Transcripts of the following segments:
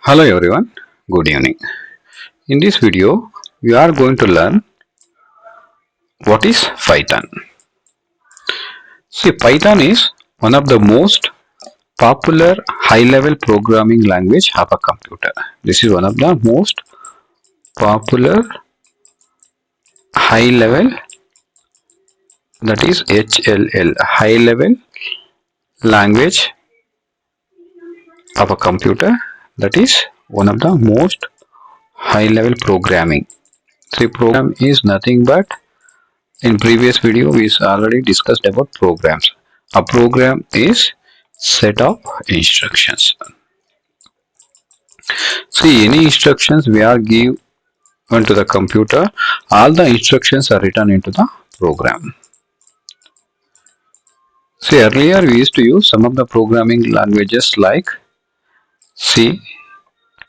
Hello everyone, good evening. In this video, we are going to learn what is Python. See, Python is one of the most popular high-level programming language of a computer. This is one of the most popular high-level, that is HLL, high-level language of a computer. That is one of the most high-level programming. See, program is nothing but, in previous video we already discussed about programs. A program is set of instructions. See, any instructions we are given to the computer, all the instructions are written into the program. See, earlier we used to use some of the programming languages like C,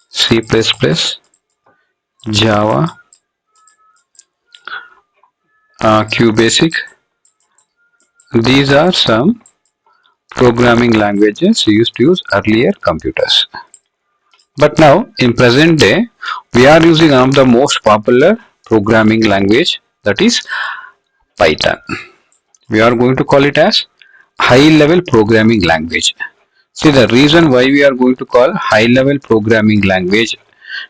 C++, Java, QBasic. These are some programming languages used to use earlier computers. But now, in present day, we are using one of the most popular programming language, that is Python. We are going to call it as high-level programming language. See, the reason why we are going to call high-level programming language.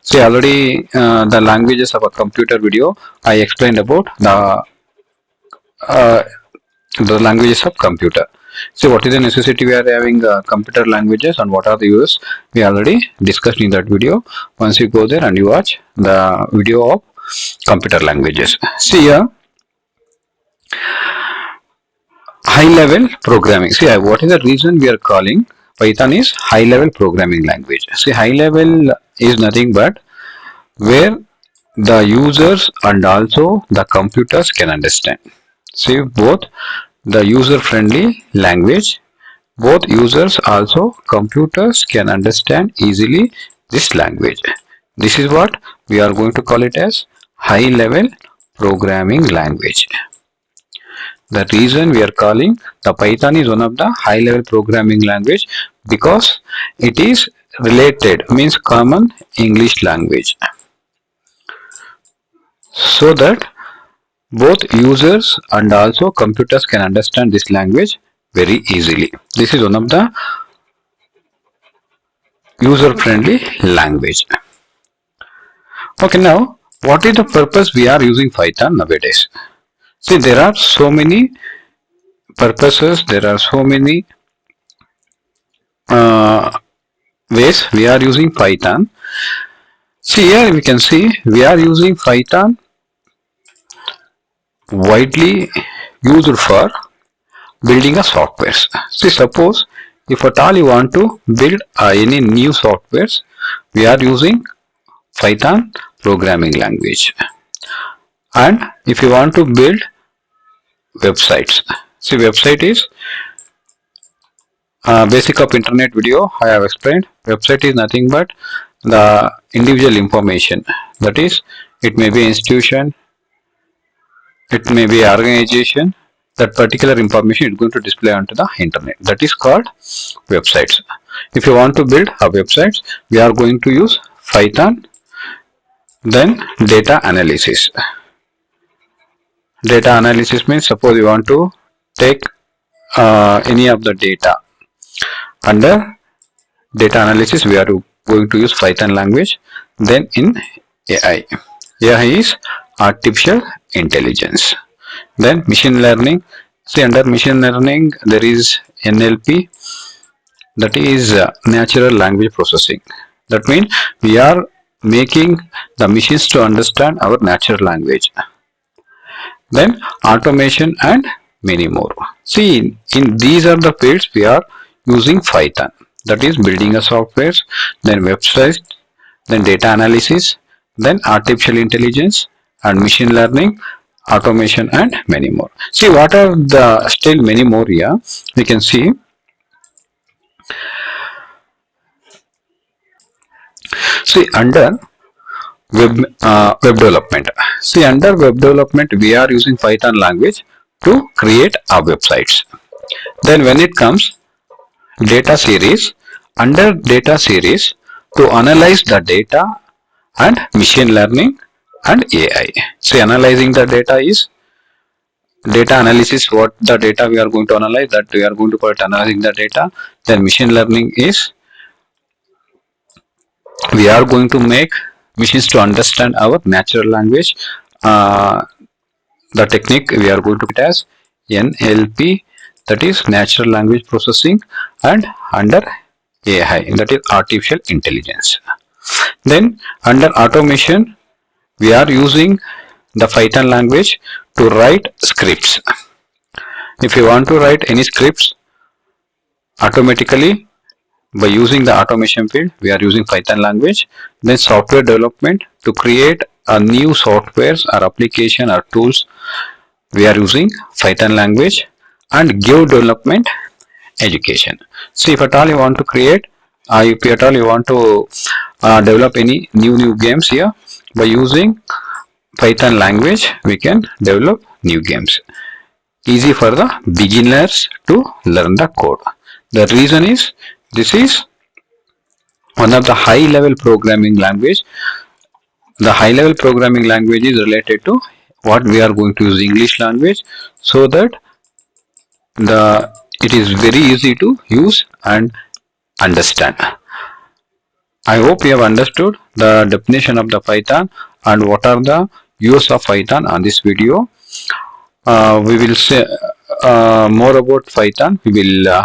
See, already the languages of a computer video, I explained about uh, the languages of computer. So what is the necessity we are having computer languages and what are the uses, we already discussed in that video. Once you go there and you watch the video of computer languages. See here, high level programming. See, what is the reason we are calling Python is high level programming language. See, high level is nothing but where the users and also the computers can understand. See, both the user friendly language, both users also computers can understand easily this language. This is what we are going to call it as high level programming language. The reason we are calling the Python is one of the high level programming language because it is related, means common English language, so that both users and also computers can understand this language very easily. This is one of the user friendly language. Okay, now what is the purpose we are using Python nowadays? See, there are so many purposes, there are so many ways we are using Python. See, here we can see we are using Python widely used for building a softwares. See, suppose if at all you want to build any new softwares, we are using Python programming language. And if you want to build websites, see, website is basic of internet video I have explained. Website is nothing but the individual information, that is, it may be institution, it may be organization, that particular information is going to display onto the internet. That is called websites. If you want to build a website, we are going to use Python. Then data analysis. Data analysis means suppose you want to take any of the data. Under data analysis, we are going to use Python language. Then in AI. AI is artificial intelligence. Then machine learning. See, under machine learning there is NLP, that is natural language processing. That means we are making the machines to understand our natural language. Then automation and many more. See, in these are the fields we are using Python, that is building a software, then website, then data analysis, then artificial intelligence and machine learning, automation and many more. See, what are the still many more here? We can see. See, under web development. See, under web development, we are using Python language to create our websites. Then when it comes data series, under data series, to analyze the data and machine learning and AI. So analyzing the data is data analysis, what the data we are going to analyze, that we are going to put analyzing the data. Then machine learning is we are going to make machines to understand our natural language. The technique we are going to put as NLP, that is natural language processing, and under AI, that is artificial intelligence. Then under automation we are using the Python language to write scripts. If you want to write any scripts automatically by using the automation field, we are using Python language. Then software development, to create a new softwares or application or tools, we are using Python language. And give development education. So if at all you want to create, if at all you want to develop any new games here, by using Python language we can develop new games. Easy for the beginners to learn the code. The reason is this is one of the high level programming language. The high level programming language is related to what we are going to use English language, so that it is very easy to use and understand. I hope you have understood the definition of the Python and what are the use of Python on this video. We will say more about Python. We will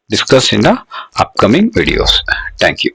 discuss in the upcoming videos. Thank you.